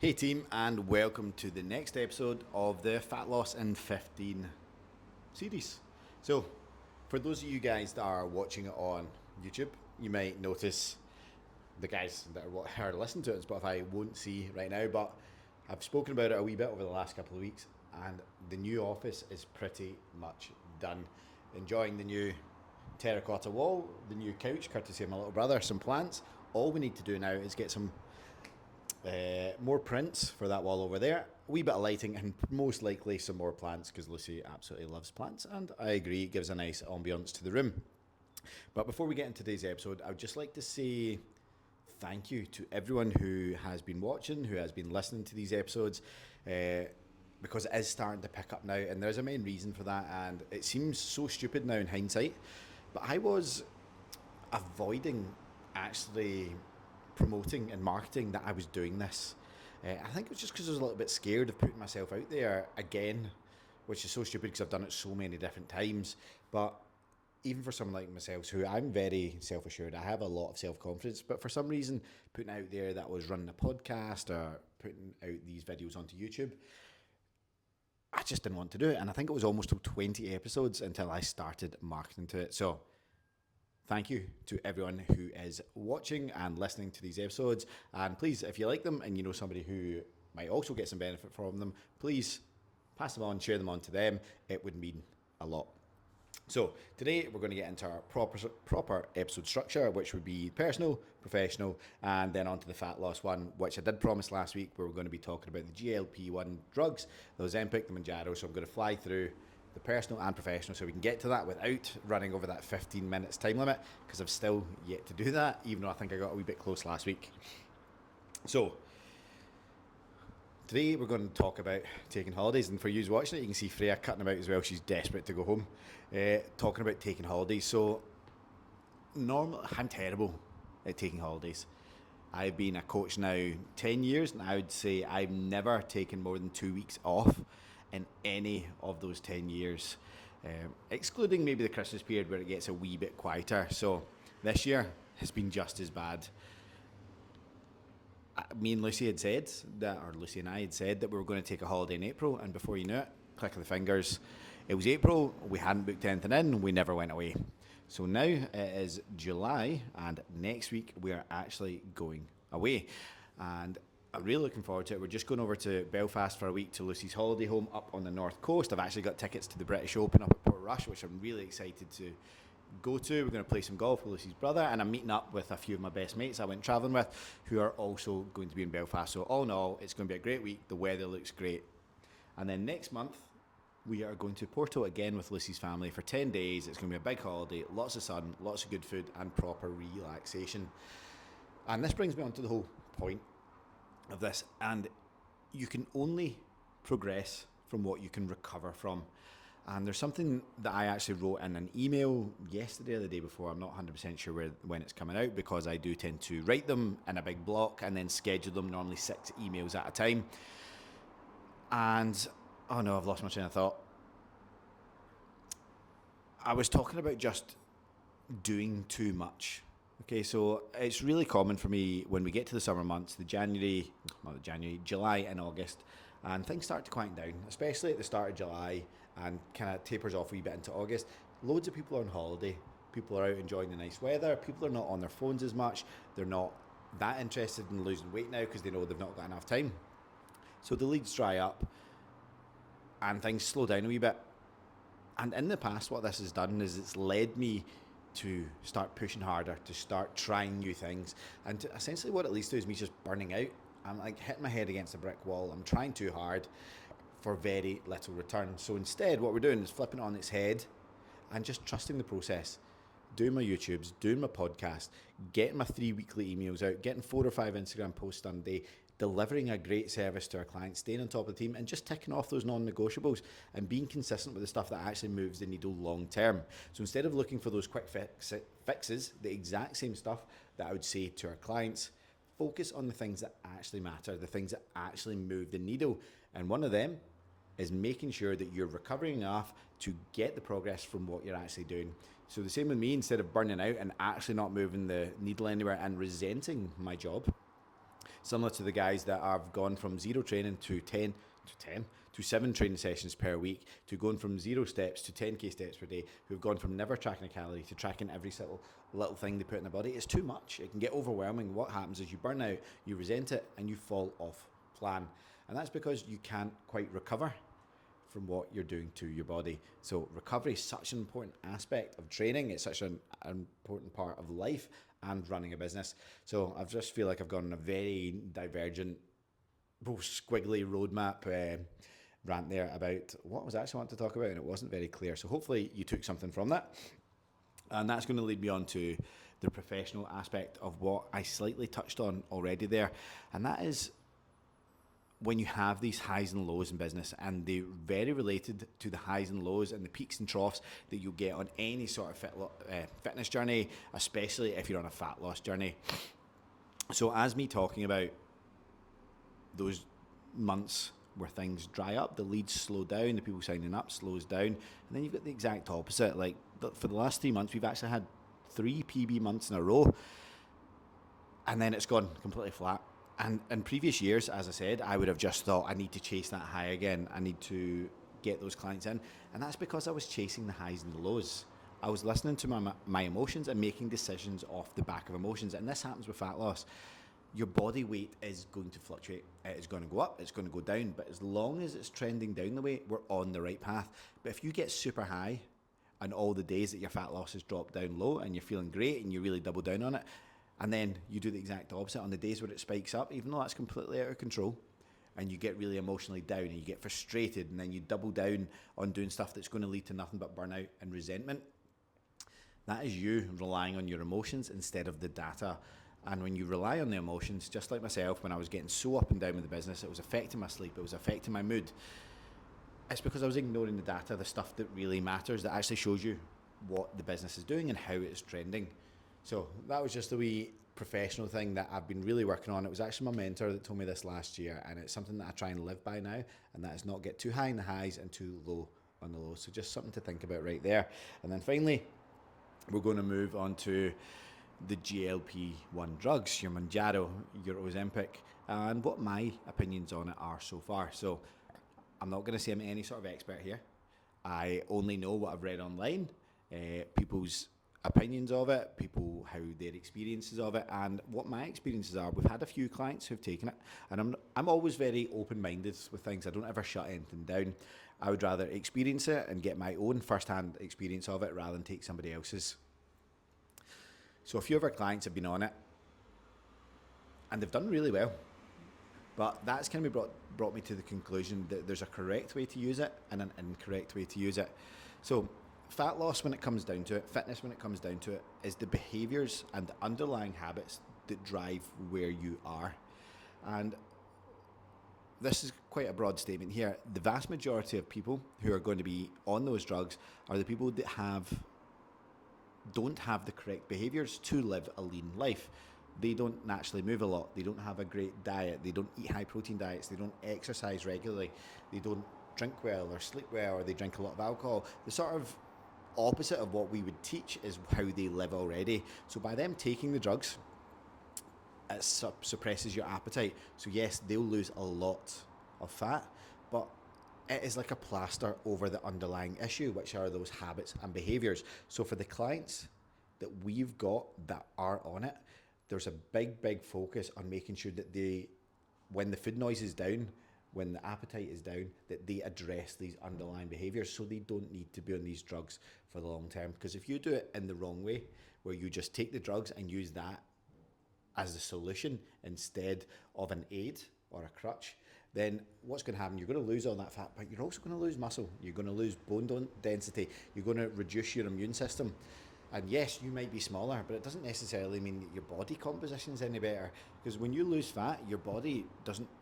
Hey team, and welcome to the next episode of the Fat Loss in 15 series. So, for those of you guys that are watching it on YouTube, you might notice the guys that are listening to it on Spotify won't see right now, but I've spoken about it a wee bit over the last couple of weeks, and the new office is pretty much done. Enjoying the new terracotta wall, the new couch, courtesy of my little brother, some plants. All we need to do now is get some more prints for that wall over there, a wee bit of lighting, and most likely some more plants because Lucy absolutely loves plants, and I agree, it gives a nice ambience to the room. But before we get into today's episode, I would just like to say thank you to everyone who has been watching, who has been listening to these episodes, because it is starting to pick up now, and there's a main reason for that, and it seems so stupid now in hindsight, but I was avoiding actually promoting and marketing that I was doing this. I think it was just because I was a little bit scared of putting myself out there again, which is so stupid because I've done it so many different times. But even for someone like myself, who I'm very self-assured, I have a lot of self-confidence, but for some reason, putting out there that I was running a podcast or putting out these videos onto YouTube, I just didn't want to do it. And I think it was almost 20 episodes until I started marketing to it. So thank you to everyone who is watching and listening to these episodes. And please, if you like them and you know somebody who might also get some benefit from them, please pass them on, share them on to them. It would mean a lot. So today we're going to get into our proper episode structure, which would be personal, professional, and then onto the fat loss one, which I did promise last week, where we're going to be talking about the GLP-1 drugs, the Ozempic, the Manjaro. So I'm going to fly through the personal and professional so we can get to that without running over that 15 minutes time limit, because I've still yet to do that, even though I think I got a wee bit close last week. So today we're going to talk about taking holidays, and for you watching it, you can see Freya cutting about as well. She's desperate to go home. Talking about taking holidays. So I'm terrible at taking holidays. I've been a coach now 10 years, and I would say I've never taken more than 2 weeks off in any of those 10 years, excluding maybe the Christmas period where it gets a wee bit quieter. So this year has been just as bad. Me and Lucy had said that, or Lucy and I had said that we were going to take a holiday in April, and before you knew it, click of the fingers, it was April, we hadn't booked anything in, we never went away. So now it is July, and next week we are actually going away. And I'm really looking forward to it. We're just going over to Belfast for a week to Lucy's holiday home up on the north coast. I've actually got tickets to the British Open up at Portrush, which I'm really excited to go to. We're going to play some golf with Lucy's brother, and I'm meeting up with a few of my best mates I went travelling with who are also going to be in Belfast. So all in all, it's going to be a great week. The weather looks great. And then next month, we are going to Porto again with Lucy's family for 10 days. It's going to be a big holiday, lots of sun, lots of good food, and proper relaxation. And this brings me on to the whole point of this, and you can only progress from what you can recover from. And there's something that I actually wrote in an email yesterday or the day before. I'm not 100% sure when it's coming out, because I do tend to write them in a big block and then schedule them, normally 6 emails at a time. And oh no, I've lost my train of thought. I was talking about just doing too much. Okay, so it's really common for me when we get to the summer months, July and August, and things start to quieten down, especially at the start of July, and kind of tapers off a wee bit into August. Loads of people are on holiday. People are out enjoying the nice weather. People are not on their phones as much. They're not that interested in losing weight now because they know they've not got enough time. So the leads dry up and things slow down a wee bit. And in the past, what this has done is it's led me to start pushing harder, to start trying new things. And essentially what it leads to is me just burning out. I'm like hitting my head against a brick wall. I'm trying too hard for very little return. So instead, what we're doing is flipping it on its head and just trusting the process. Doing my YouTubes, doing my podcast, getting my 3 weekly emails out, getting 4 or 5 Instagram posts done a day, delivering a great service to our clients, staying on top of the team, and just ticking off those non-negotiables and being consistent with the stuff that actually moves the needle long term. So instead of looking for those quick fixes, the exact same stuff that I would say to our clients, focus on the things that actually matter, the things that actually move the needle. And one of them is making sure that you're recovering enough to get the progress from what you're actually doing. So the same with me, instead of burning out and actually not moving the needle anywhere and resenting my job, Similar to the guys that have gone from zero training to 7 training sessions per week, to going from 0 steps to 10k steps per day, who've gone from never tracking a calorie to tracking every little thing they put in their body. It's too much. It can get overwhelming. What happens is you burn out, you resent it, and you fall off plan. And that's because you can't quite recover from what you're doing to your body. So recovery is such an important aspect of training. It's such an important part of life and running a business. So I just feel like I've gone on a very divergent, squiggly roadmap rant there about what was I actually wanting to talk about, and it wasn't very clear. So hopefully you took something from that. And that's going to lead me on to the professional aspect of what I slightly touched on already there. And that is when you have these highs and lows in business, and they're very related to the highs and lows and the peaks and troughs that you'll get on any sort of fitness journey, especially if you're on a fat loss journey. So as me talking about those months where things dry up, the leads slow down, the people signing up slows down, and then you've got the exact opposite. Like for the last 3 months, we've actually had 3 PB months in a row, and then it's gone completely flat. And in previous years, as I said, I would have just thought, I need to chase that high again. I need to get those clients in. And that's because I was chasing the highs and the lows. I was listening to my emotions and making decisions off the back of emotions. And this happens with fat loss. Your body weight is going to fluctuate. It's going to go up, it's going to go down. But as long as it's trending down the way, we're on the right path. But if you get super high and all the days that your fat loss has dropped down low and you're feeling great and you really double down on it, and then you do the exact opposite on the days where it spikes up, even though that's completely out of control, and you get really emotionally down and you get frustrated, and then you double down on doing stuff that's going to lead to nothing but burnout and resentment. That is you relying on your emotions instead of the data. And when you rely on the emotions, just like myself, when I was getting so up and down with the business, it was affecting my sleep, it was affecting my mood. It's because I was ignoring the data, the stuff that really matters, that actually shows you what the business is doing and how it's trending. So that was just a wee professional thing that I've been really working on. It was actually my mentor that told me this last year, and it's something that I try and live by now, and that is not get too high in the highs and too low on the lows. So just something to think about right there. And then finally, we're going to move on to the GLP-1 drugs, your Mounjaro, your Ozempic, and what my opinions on it are so far. So I'm not going to say I'm any sort of expert here. I only know what I've read online, people's opinions of it, people, how their experiences of it, and what my experiences are. We've had a few clients who've taken it, and I'm always very open-minded with things. I don't ever shut anything down. I would rather experience it and get my own first-hand experience of it rather than take somebody else's. So a few of our clients have been on it, and they've done really well. But that's kind of brought me to the conclusion that there's a correct way to use it and an incorrect way to use it. So fat loss, when it comes down to it, fitness, when it comes down to it, is the behaviors and the underlying habits that drive where you are. And this is quite a broad statement here. The vast majority of people who are going to be on those drugs are the people that don't have the correct behaviors to live a lean life. They don't naturally move a lot. They don't have a great diet. They don't eat high protein diets. They don't exercise regularly. They don't drink well or sleep well, or they drink a lot of alcohol. The sort of opposite of what we would teach is how they live already. So by them taking the drugs, it suppresses your appetite. So yes, they'll lose a lot of fat, but it is like a plaster over the underlying issue, which are those habits and behaviors. So for the clients that we've got that are on it, there's a big focus on making sure that when the food noise is down, when the appetite is down, that they address these underlying behaviors so they don't need to be on these drugs for the long term. Because if you do it in the wrong way, where you just take the drugs and use that as the solution instead of an aid or a crutch, then what's going to happen? You're going to lose all that fat, but you're also going to lose muscle. You're going to lose bone density. You're going to reduce your immune system. And yes, you might be smaller, but it doesn't necessarily mean that your body composition is any better. Because when you lose fat, your body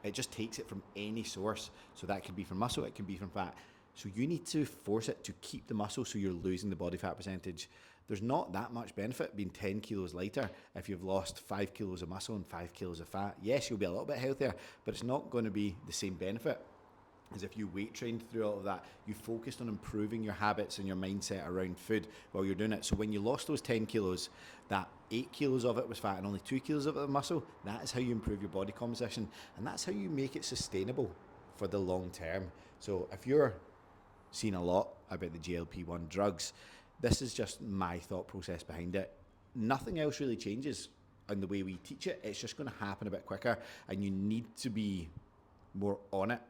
it just takes it from any source. So that could be from muscle, it can be from fat. So you need to force it to keep the muscle so you're losing the body fat percentage. There's not that much benefit being 10 kilos lighter if you've lost 5 kilos of muscle and 5 kilos of fat. Yes, you'll be a little bit healthier, but it's not going to be the same benefit. is if you weight trained through all of that, you focused on improving your habits and your mindset around food while you're doing it. So when you lost those 10 kilos, that 8 kilos of it was fat and only 2 kilos of it was muscle. That is how you improve your body composition, and that's how you make it sustainable for the long term. So if you're seeing a lot about the GLP-1 drugs, this is just my thought process behind it. Nothing else really changes in the way we teach it. It's just going to happen a bit quicker, and you need to be more on it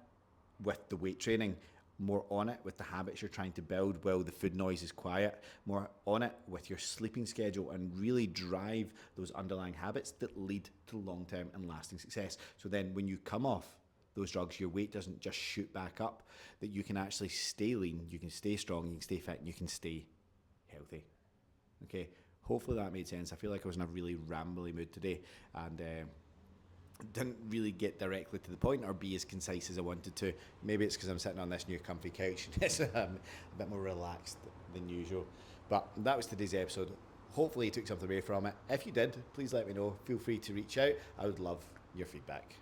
with the weight training, more on it with the habits you're trying to build while the food noise is quiet, more on it with your sleeping schedule, and really drive those underlying habits that lead to long-term and lasting success. So then when you come off those drugs, your weight doesn't just shoot back up, that you can actually stay lean, you can stay strong, you can stay fit, and you can stay healthy. Okay, hopefully that made sense. I feel like I was in a really rambly mood today, and didn't really get directly to the point or be as concise as I wanted to. Maybe it's because I'm sitting on this new comfy couch and it's a bit more relaxed than usual. But that was today's episode. Hopefully you took something away from it. If you did, please let me know. Feel free to reach out. I would love your feedback.